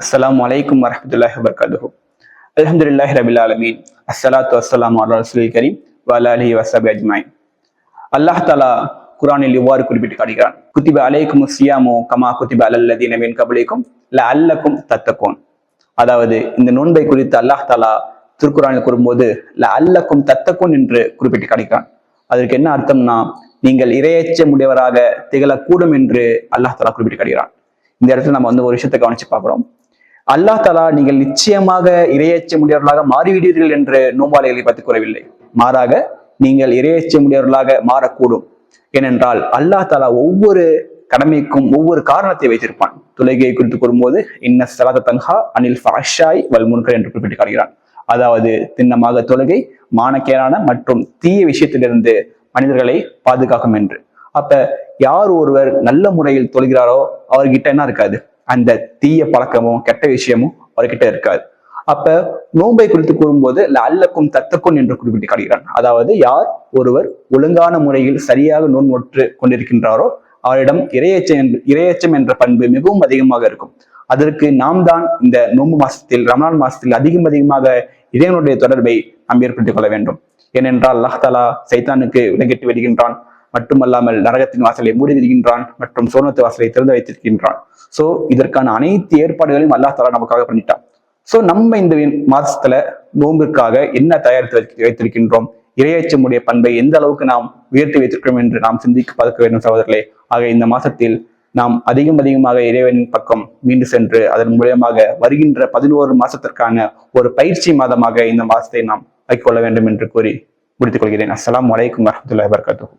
அஸ்ஸலாமு அலைக்கும் வரஹ்மத்துல்லாஹி வபரகாத்துஹு. அல்ஹம்துலில்லாஹி ரபில் ஆலமீன். அஸ்ஸலாத்து வஸ்ஸலாமு அலா ரசூலில் கரீம் வ அலா ஆலிஹி வஸஹ்பிஹி அஜ்மஈன். அல்லாஹ் தஆலா குர்ஆனில் இவ்வாறு குறிப்பிட்டு காட்டுகிறான், குத்திப அலைக்குமுஸ் ஸியாமு கமா குத்திப அலல் லதீன மின் கப்லிக்கும் லஅல்லக்கும் தத்தகூன். அதாவது இந்த நோன்பை குறித்து அல்லாஹ் தஆலா திருக்குர்ஆனில் கூறும்போது லஅல்லக்கும் தத்தகூன் என்று குறிப்பிட்டு காட்டுகிறான். அதற்கு என்ன அர்த்தம்னா, நீங்கள் இரையச்சம் உடையவராக திகழக்கூடும் என்று அல்லாஹ் தஆலா குறிப்பிட்டு காட்டுகிறான். இந்த இடத்துல நம்ம ஒரு விஷயத்தை கவனிச்சு பார்க்கிறோம். அல்லாஹ் தஆலா நீங்கள் நிச்சயமாக இரையச்சம் உடையவர்களாக மாறிவிடுவீர்கள் என்று நோம்பாளிகளை பற்றி கூறவில்லை. மாறாக நீங்கள் இரையச்சம் உடையவர்களாக மாறக்கூடும். ஏனென்றால் அல்லாஹ் தஆலா ஒவ்வொரு கடமைக்கும் ஒவ்வொரு காரணத்தை வைத்திருப்பான். தொழுகையை குறித்து கூறும்போது இன்ன ஸலாத்த தன்ஹா அனில் ஃபஹ்ஷாய் வல் முன்கர் என்று குறிப்பிட்டு காட்டுகிறான். அதாவது திண்ணமாக தொழுகை மானக்கேடான மற்றும் தீய விஷயத்திலிருந்து மனிதர்களை பாதுகாக்கும் என்று. அப்ப யார் ஒருவர் நல்ல முறையில் தொழுகிறாரோ அவர்கிட்ட என்ன இருக்காது, அந்த தீய பழக்கமும் கெட்ட விஷயமும் அவர்கிட்ட இருக்காது. அப்ப நோன்பை குறித்து கூறும்போது லஅல்லக்கும் தத்தகூன் என்று குறிப்பிட்டு காட்டுகிறான். அதாவது யார் ஒருவர் ஒழுங்கான முறையில் சரியாக நோன்பு நோற்று கொண்டிருக்கின்றாரோ அவரிடம் இரையச்சம் என்ற பண்பு மிகவும் அதிகமாக இருக்கும். அதற்கு நாம் தான் இந்த நோன்பு மாசத்தில், ரமலான் மாசத்தில் அதிகமாக இறைவனுடைய தொடர்பை நாம் ஏற்படுத்திக் கொள்ள வேண்டும். ஏனென்றால் அல்லாஹ் தஆலா சைத்தானுக்கு விலங்கிட்டு விடுகின்றான், மட்டுமல்லாமல் நரகத்தின் வாசலை மூடி விடுகின்றான் மற்றும் சோனத்து வாசலை திறந்து வைத்திருக்கின்றான். சோ இதற்கான அனைத்து ஏற்பாடுகளையும் அல்லாஹ் தஆலா நமக்காக பண்ணிட்டான். சோ நம்ம இந்த மாசத்துல நோம்பிற்காக என்ன தயாரித்து வைத்திருக்கின்றோம், இரையச்சமுடைய பண்பை எந்த அளவுக்கு நாம் உயர்த்தி வைத்திருக்கிறோம் என்று நாம் சிந்திக்க பார்க்க வேண்டும் சகோதரர்களே. ஆக இந்த மாசத்தில் நாம் அதிகமாக இறைவனின் பக்கம் மீண்டு சென்று அதன் மூலமாக வருகின்ற 11 மாசத்திற்கான ஒரு பயிற்சி மாதமாக இந்த மாசத்தை நாம் ஆக்கிக்கொள்ள வேண்டும் என்று கூறி முடித்துக் கொள்கிறேன். அஸ்ஸலாமு அலைக்கும் வரஹ்மத்துல்லாஹி வபரகாத்துஹு.